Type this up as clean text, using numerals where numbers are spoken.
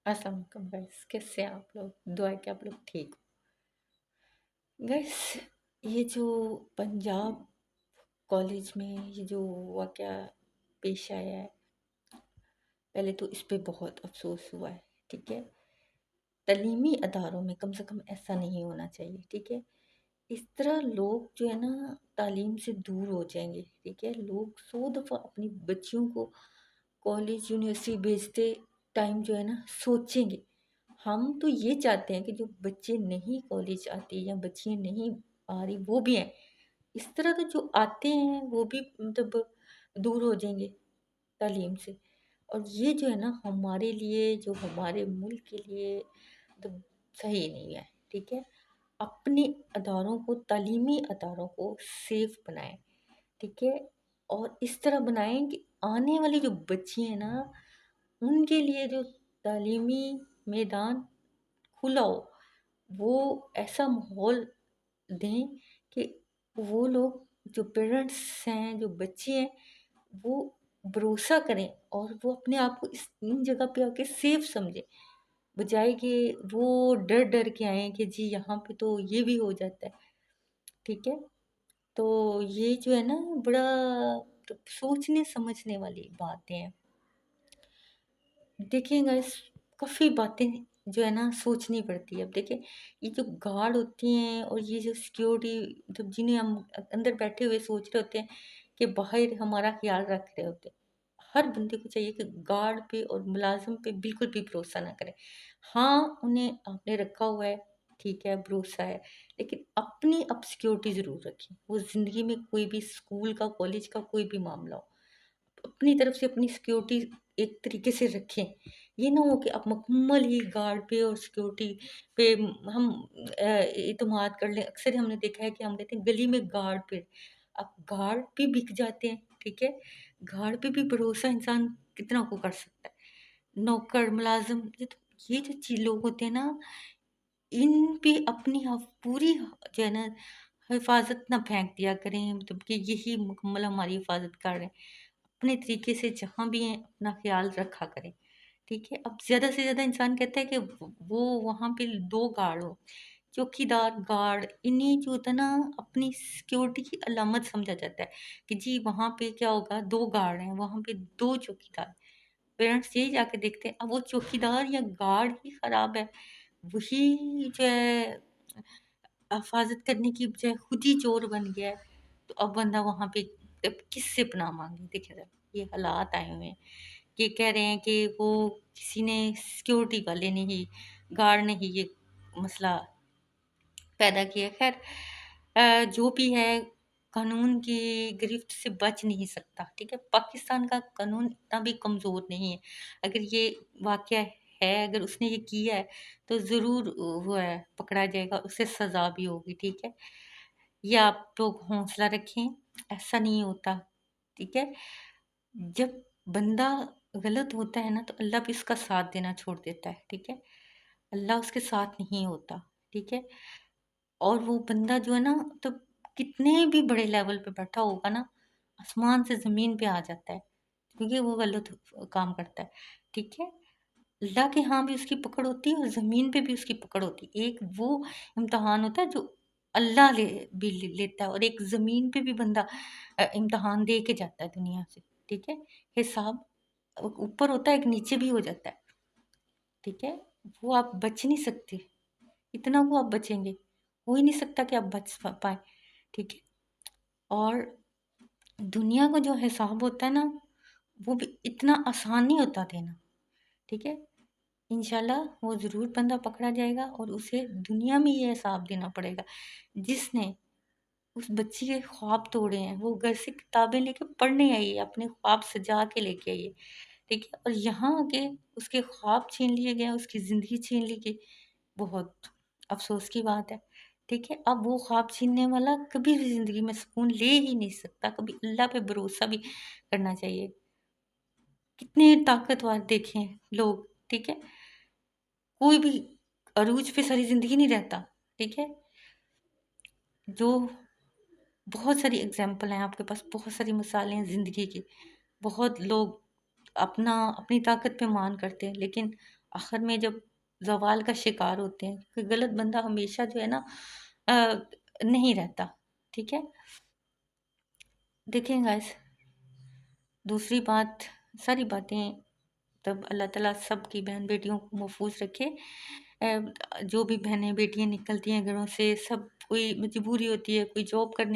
अस्सलाम वालेकुम गाइस, कैसे हैं आप लोग? दुआ है कि आप लोग ठीक हो। गाइस, ये जो पंजाब कॉलेज में ये जो वाक़या पेश आया है, पहले तो इस पे बहुत अफ़सोस हुआ है, ठीक है? तलीमी अदारों में कम से कम ऐसा नहीं होना चाहिए, ठीक है? इस तरह लोग जो है ना तालीम से दूर हो जाएँगे, ठीक है? लोग 100 दफ़ा अपनी बच्चियों को कॉलेज, यूनिवर्सिटी भेजते टाइम जो है ना सोचेंगे। हम तो ये चाहते हैं कि जो बच्चे नहीं कॉलेज आते या बच्चियाँ नहीं आ रही वो भी आएँ। इस तरह तो जो आते हैं वो भी मतलब दूर हो जाएँगे तालीम से। और ये जो है ना हमारे लिए, जो हमारे मुल्क के लिए मतलब सही नहीं है, ठीक है? अपने अदारों को, तालीमी अदारों को सेफ बनाएँ, ठीक है? और इस तरह बनाएँ कि आने वाली जो बच्चियाँ हैं ना, उनके लिए जो तालीमी मैदान खुला हो, वो ऐसा माहौल दें कि वो लोग जो पेरेंट्स हैं, जो बच्चे हैं, वो भरोसा करें और वो अपने आप को इस इन जगह पे आके सेफ समझें। बजाए कि वो डर-डर के आएँ कि जी यहाँ पे तो ये भी हो जाता है, ठीक है? तो ये जो है ना बड़ा तो सोचने समझने वाली बातें हैं। देखिए गाइस, काफ़ी बातें जो है ना सोचनी पड़ती है। अब देखिए, ये जो गार्ड होती हैं और ये जो सिक्योरिटी मतलब जिन्हें हम अंदर बैठे हुए सोच रहे होते हैं कि बाहर हमारा ख़्याल रख रहे होते हैं। हर बंदे को चाहिए कि गार्ड पे और मुलाज़िम पे बिल्कुल भी भरोसा ना करें। हाँ, उन्हें आपने रखा हुआ है, ठीक है, भरोसा है, लेकिन अपनी आप सिक्योरिटी ज़रूर रखें। वो ज़िंदगी में कोई भी स्कूल का, कॉलेज का कोई भी मामला हो। अपनी तरफ से अपनी सिक्योरिटी एक तरीके से रखें। ये ना हो कि आप मुकम्मल ही गार्ड पे और सिक्योरिटी पे हम एतमाद कर लें। अक्सर हमने देखा है कि हम कहते हैं गली में गार्ड पे, अब गार्ड भी बिक जाते हैं, ठीक है? गार्ड पे भी भरोसा इंसान कितना को कर सकता है। नौकर, मुलाज़िम ये जो लोग होते हैं ना, इन पे अपनी पूरी जो है ना हिफ़ाज़त ना फेंक दिया करें, मतलब कि यही मुकम्मल हमारी हिफ़ाज़त कर रहे हैं। अपने तरीके से जहाँ भी हैं अपना ख़्याल रखा करें, ठीक है? अब ज़्यादा से ज़्यादा इंसान कहता है कि वो वहाँ पे 2 गार्ड हो, चौकीदार, गार्ड इन्हें जो होता है ना अपनी सिक्योरिटी की अलामत समझा जाता है कि जी वहाँ पे क्या होगा 2 गार्ड हैं, वहाँ पे 2 चौकीदार। पेरेंट्स यही जाके देखते हैं, अब वो चौकीदार या गार्ड ही खराब है, वही जो है हिफाज़त करने की बजाय खुद ही चोर बन गया है, तो अब बंदा वहाँ पे अब किससे पनाह माँगे? देखिए ज़रा, ये हालात आए हुए हैं। ये कह रहे हैं कि वो किसी ने सिक्योरिटी वाले ने ही, गार्ड ने ही ये मसला पैदा किया। ख़ैर जो भी है कानून की गिरफ्त से बच नहीं सकता, ठीक है? पाकिस्तान का कानून इतना भी कमज़ोर नहीं है। अगर ये वाक़या है, अगर उसने ये किया है, तो ज़रूर वो है पकड़ा जाएगा, उसे सज़ा भी होगी, ठीक है? ये आप लोग हौसला रखें, ऐसा नहीं होता, ठीक है? जब बंदा गलत होता है ना, तो अल्लाह भी उसका साथ देना छोड़ देता है, ठीक है? अल्लाह उसके साथ नहीं होता, ठीक है? और वो बंदा जो है ना मतलब कितने भी बड़े लेवल पे बैठा होगा ना, आसमान से ज़मीन पे आ जाता है, क्योंकि वो गलत काम करता है, ठीक है? अल्लाह के यहाँ भी उसकी पकड़ होती है और ज़मीन पे भी उसकी पकड़ होती है। एक वो इम्तिहान होता है जो अल्लाह लेता है और एक ज़मीन पे भी बंदा इम्तिहान दे के जाता है दुनिया से, ठीक है? हिसाब ऊपर होता है, एक नीचे भी हो जाता है, ठीक है? वो आप बच नहीं सकते, इतना वो आप बचेंगे, हो ही नहीं सकता कि आप बच पाएँ, ठीक है? और दुनिया का जो हिसाब होता है ना, वो भी इतना आसान नहीं होता देना, ठीक है? इंशाल्लाह वो ज़रूर बंदा पकड़ा जाएगा और उसे दुनिया में ये हिसाब देना पड़ेगा। जिसने उस बच्ची के ख्वाब तोड़े हैं, वो घर से किताबें लेके पढ़ने आई है, अपने ख्वाब सजा के लेके आई है, ठीक है? और यहाँ आके उसके ख्वाब छीन लिए गए, उसकी ज़िंदगी छीन ली गई, बहुत अफ़सोस की बात है, ठीक है? अब वो ख्वाब छीनने वाला कभी भी ज़िंदगी में सुकून ले ही नहीं सकता, कभी अल्लाह पे भरोसा भी करना चाहिए। कितने ताकतवर देखे हैं लोग, ठीक है? कोई भी अरूज पे सारी ज़िंदगी नहीं रहता, ठीक है? जो बहुत सारी एग्ज़ाम्पल हैं आपके पास, बहुत सारी मिसालें हैं ज़िंदगी की। बहुत लोग अपनी ताकत पे मान करते हैं, लेकिन आखिर में जब ज़वाल का शिकार होते हैं, कोई गलत बंदा हमेशा जो है ना नहीं रहता, ठीक है? देखिए गाइस, दूसरी बात, सारी बातें तब अल्लाह ताला सबकी बहन-बेटियों को महफ़ूज़ रखे। जो भी बहनें-बेटियाँ निकलती हैं घरों से, सब कोई मजबूरी होती है, कोई जॉब करने